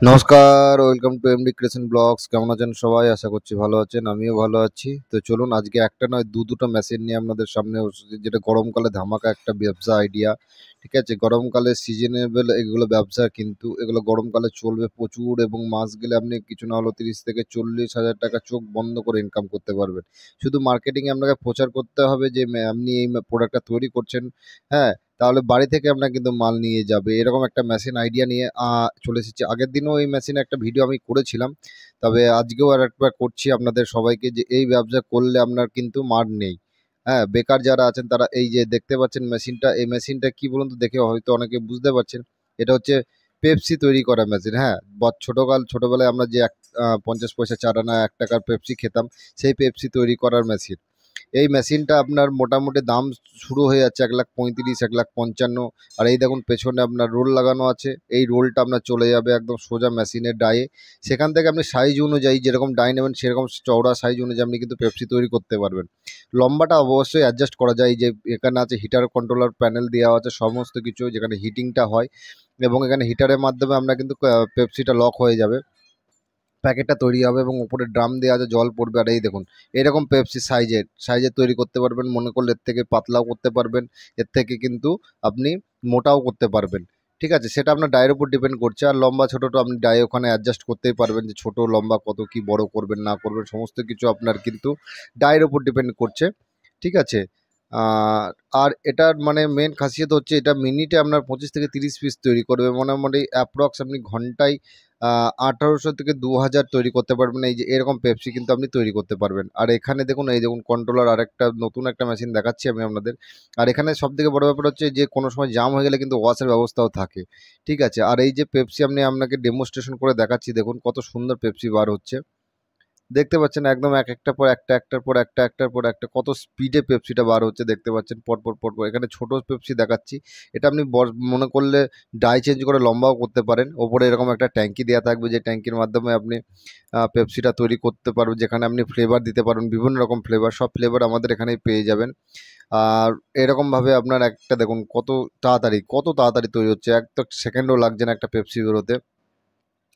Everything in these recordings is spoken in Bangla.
নমস্কার, welcome to MD creation blogs. কেমন আছেন সবাই? আশা করছি ভালো আছেন, আমিও ভালো আছি। তো চলুন আজকে একটা নয় দুটো মেশিন নিয়ে আপনাদের সামনে এসেছি, যেটা গরমকালে ধামাকা একটা ব্যবসা আইডিয়া। ঠিক আছে, গরমকালে সিজনেবল এগুলো ব্যবসা, কিন্তু এগুলো গরমকালে চলবে প্রচুর এবং মাস গেলে আপনি কিছু না হলেও 30 থেকে 40 হাজার টাকা চোখ বন্ধ করে ইনকাম করতে পারবেন। শুধু মার্কেটিংয়ে আপনাকে প্রচার করতে হবে যে আপনি এই প্রোডাক্টটা তৈরি করছেন। হ্যাঁ, তাহলে বাড়ি থেকে আপনার কিন্তু মাল নিয়ে যাবে। এরকম একটা মেশিন আইডিয়া নিয়ে চলে এসেছি। আগের দিনও এই মেশিনের একটা ভিডিও আমি করেছিলাম। তবে আজকেও আরেকবার করছি আপনাদের সবাইকে, যে এই ব্যবসা করলে আপনার কিন্তু মার নেই। হ্যাঁ, বেকার যারা আছেন তারা এই যে দেখতে পাচ্ছেন মেশিনটা, এই মেশিনটা কি বলুন তো, দেখে হয়তো অনেকে বুঝতে পারছেন। এটা হচ্ছে পেপসি তৈরি করা মেশিন। হ্যাঁ, ছোটবেলায় আমরা যে 50 পয়সা 4 আনা 1 টাকার পেপসি খেতাম, সেই পেপসি তৈরি করার মেশিন। এই মেশিনটা আপনার মোটামুটি দাম শুরু হয়ে যাচ্ছে 1,35,000, 1,55,000। আর এই দেখুন পেছনে আপনার রোল লাগানো আছে। এই রোলটা আপনার চলে যাবে একদম সোজা মেশিনের ডায়ে। সেখান থেকে আপনি সাইজ অনুযায়ী যেরকম ডাই নেবেন, সেরকম চওড়া সাইজ অনুযায়ী আপনি কিন্তু পেপসি তৈরি করতে পারবেন। লম্বাটা অবশ্যই অ্যাডজাস্ট করা যায়। এই যে এখানে আছে হিটার কন্ট্রোলার প্যানেল দেওয়া আছে সমস্ত কিছু, যেখানে হিটিংটা হয় এবং এখানে হিটারের মাধ্যমে আমরা কিন্তু পেপসিটা লক হয়ে যাবে, প্যাকেটটা তৈরি হবে এবং উপরে ড্রাম দেওয়া আছে, জল পড়বে। আর এই দেখুন এরকম পেপসি সাইজের তৈরি করতে পারবেন। মনে করলে এর থেকে পাতলাও করতে পারবেন, এর থেকে কিন্তু আপনি মোটাও করতে পারবেন। ঠিক আছে, সেটা আপনার ডায়ের উপর ডিপেন্ড করছে। আর লম্বা ছোটোটা আপনি ডায়ে ওখানে অ্যাডজাস্ট করতেই পারবেন, যে ছোটো লম্বা কত কি বড় করবেন না করবেন, সমস্ত কিছু আপনার কিন্তু ডায়ের উপর ডিপেন্ড করছে। ঠিক আছে, আহ, আর এটার মানে মেন খাসিয়ত হচ্ছে এটা মিনিটে আপনার 25 থেকে 30 পিস তৈরি করবে। মোটামুটি অ্যাপ্রক্স আপনি ঘন্টায় 1800 থেকে 2000 তৈরি করতে পারবেন। এই যে এরকম পেপসি কিন্তু আপনি তৈরি করতে পারবেন। আর এখানে দেখুন, এই দেখুন কন্ট্রোলার, আর একটা নতুন একটা মেশিন দেখাচ্ছি আমি আপনাদের। আর এখানে সব থেকে বড় ব্যাপার হচ্ছে যে কোনো সময় জাম হয়ে গেলে কিন্তু ওয়াশের ব্যবস্থাও থাকে। ঠিক আছে, আর এই যে পেপসি আপনাকে ডেমনস্ট্রেশন করে দেখাচ্ছি, দেখুন কত সুন্দর পেপসি বার হচ্ছে। দেখতে পাচ্ছেন একদম এক একটার পর একটা, একটার পর একটা, একটার পর একটা, কত স্পিডে পেপসিটা বার হচ্ছে দেখতে পাচ্ছেন, পরপর পরপর। এখানে ছোট পেপসি দেখাচ্ছি। এটা আপনি মনে করলে ডাই চেঞ্জ করে লম্বাও করতে পারেন। ওপরে এরকম একটা ট্যাঙ্কি দেওয়া থাকবে, যে ট্যাঙ্কির মাধ্যমে আপনি পেপসিটা তৈরি করতে পারবেন, যেখানে আপনি ফ্লেভার দিতে পারবেন, বিভিন্ন রকম ফ্লেভার, সব ফ্লেভার আমাদের এখানেই পেয়ে যাবেন। আর এরকমভাবে আপনার একটা দেখুন কত তাড়াতাড়ি তৈরি হচ্ছে, এক তো সেকেন্ডও লাগছে না একটা পেপসি বেরোতে।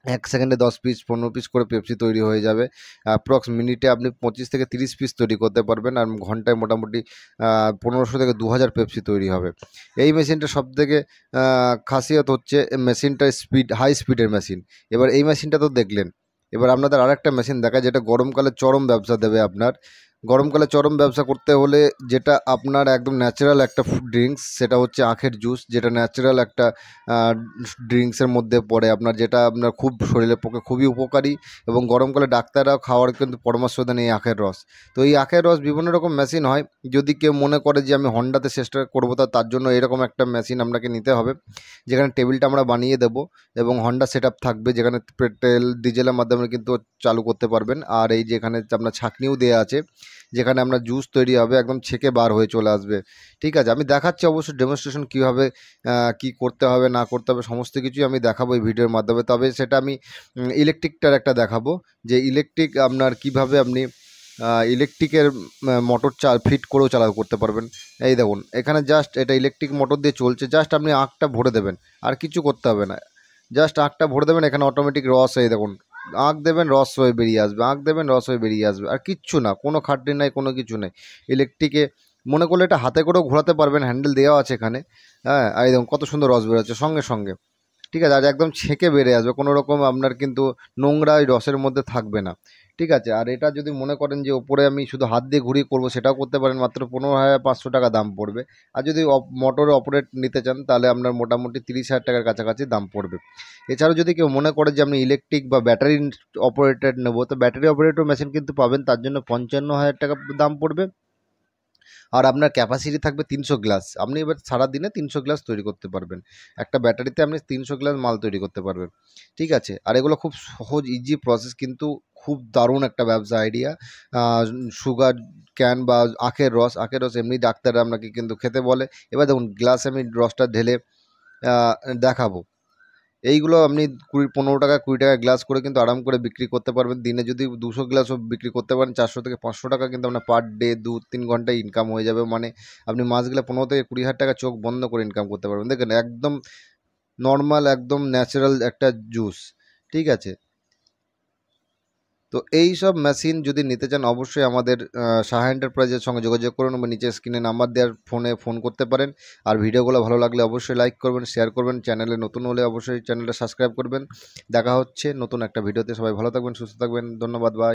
1 সেকেন্ডে 10 পিস 15 পিস করে পেপসি তৈরি হয়ে যাবে। অ্যাপ্রক্স মিনিটে আপনি 25 থেকে 30 পিস তৈরি করতে পারবেন, আর ঘন্টায় মোটামুটি 1500 থেকে 2000 পেপসি তৈরি হবে। এই মেশিনটা সবথেকে খাসিয়ত হচ্ছে মেশিনটা হাই স্পিডের মেশিন। এবার এই মেশিনটা তো দেখলেন, এবার আপনাদের আরেকটা মেশিন দেখা, যেটা গরমকালে চরম ব্যবসা দেবে আপনার। গরমকালে চরম ব্যবসা করতে হলে যেটা আপনার একদম ন্যাচারাল একটা ড্রিঙ্কস, সেটা হচ্ছে আখের জুস, যেটা ন্যাচারাল একটা ড্রিঙ্কসের মধ্যে পড়ে আপনার, যেটা আপনার খুব শরীরের পক্ষে খুবই উপকারী। এবং গরমকালে ডাক্তাররাও খাওয়ার কিন্তু পরামর্শ দেন এই আখের রস। তো এই আখের রস বিভিন্ন রকম মেশিন হয়। যদি কেউ মনে করে যে আমি হন্ডাতে চেষ্টা করবো, তার জন্য এরকম একটা মেশিন আপনাকে নিতে হবে, যেখানে টেবিলটা আমরা বানিয়ে দেবো এবং হন্ডা সেট আপ থাকবে, যেখানে পেট্রোল ডিজেলের মাধ্যমে কিন্তু চালু করতে পারবেন। আর এই যেখানে আপনার ছাঁকনিও দেওয়া আছে, যেখানে আপনার জুস তৈরি হবে, একদম ছেঁকে বার হয়ে চলে আসবে। ঠিক আছে, আমি দেখাচ্ছি অবশ্যই ডেমনস্ট্রেশন কীভাবে কি করতে হবে না করতে হবে, সমস্ত কিছুই আমি দেখাবো এই ভিডিওর মাধ্যমে। তবে সেটা আমি ইলেকট্রিকটার একটা দেখাবো, যে ইলেকট্রিক আপনার কিভাবে আপনি ইলেকট্রিকের মোটর ফিট করেও চালাও করতে পারবেন। এই দেখুন এখানে জাস্ট এটা ইলেকট্রিক মোটর দিয়ে চলছে, জাস্ট আপনি আঁকটা ভরে দেবেন, আর কিছু করতে হবে না। জাস্ট আঁকটা ভরে দেবেন, এখানে অটোমেটিক রস, এই দেখুন আঁক দেবেন রস হয়ে বেরিয়ে আসবে, আঁক দেবেন রস হয়ে বেরিয়ে আসবে, আর কিচ্ছু না, কোনো খাটনি নাই, কোনো কিছু নেই। ইলেকট্রিকে মনে করলে এটা হাতে করেও ঘোরাতে পারবেন, হ্যান্ডেল দেওয়া আছে এখানে। হ্যাঁ, আর এই দেখুন কত সুন্দর রস বেরোচ্ছে সঙ্গে সঙ্গে। ঠিক আছে, আর একদম ছেঁকে বেড়ে আসবে, কোনো রকম আপনার কিন্তু নোংরা ওই রসের মধ্যে থাকবে না। ঠিক আছে, আর এটা যদি মনে করেন যে ওপরে আমি শুধু হাত দিয়ে ঘুরিয়ে করবো, সেটাও করতে পারেন, মাত্র 15,500 টাকা দাম পড়বে। আর যদি মোটরে অপারেট নিতে চান, তাহলে আপনার মোটামুটি 30,000 টাকার কাছাকাছি দাম পড়বে। এছাড়াও যদি কেউ মনে করে যে আমি ইলেকট্রিক বা ব্যাটারি অপারেটেড নেবো, তো ব্যাটারি অপারেটর মেশিন কিন্তু পাবেন, তার জন্য 55,000 টাকা দাম পড়বে। আর আপনার ক্যাপাসিটি থাকবে 300 গ্লাস। আপনি এবার সারাদিনে 300 গ্লাস তৈরি করতে পারবেন। একটা ব্যাটারিতে আপনি 300 গ্লাস মাল তৈরি করতে পারবেন। ঠিক আছে, আর এগুলো খুব সহজ ইজি প্রসেস, কিন্তু খুব দারুণ একটা ব্যবসা আইডিয়া। সুগার ক্যান বা আখের রস এমনি ডাক্তাররা আপনাকে কিন্তু খেতে বলে। এবার দেখুন গ্লাসে আমি রসটা ঢেলে আহ, দেখাবো। এইগুলো আপনি 15 টাকা 20 টাকা গ্লাস করে কিন্তু আরাম করে বিক্রি করতে পারবেন। দিনে যদি 200 গ্লাসও বিক্রি করতে পারেন, 400 থেকে 500 টাকা কিন্তু আপনার পার ডে 2-3 ঘন্টায় ইনকাম হয়ে যাবে। মানে আপনি মাস গেলে 15 থেকে 20 হাজার টাকা চোখ বন্ধ করে ইনকাম করতে পারবেন। দেখেন একদম নর্মাল, একদম ন্যাচারাল একটা জুস। ঠিক আছে। তো এই সব মেশিন যদি নিতে চান অবশ্যই আমাদের সাহা এন্টারপ্রাইজের সঙ্গে যোগাযোগ করুন বা নিচে স্ক্রিনে নাম্বার দেওয়ার ফোনে ফোন করতে পারেন। আর ভিডিওগুলো ভালো লাগলে অবশ্যই লাইক করবেন, শেয়ার করবেন, চ্যানেলে নতুন হলে অবশ্যই চ্যানেলটা সাবস্ক্রাইব করবেন। দেখা হচ্ছে নতুন একটা ভিডিওতে। সবাই ভালো থাকবেন, সুস্থ থাকবেন, ধন্যবাদ, বাই।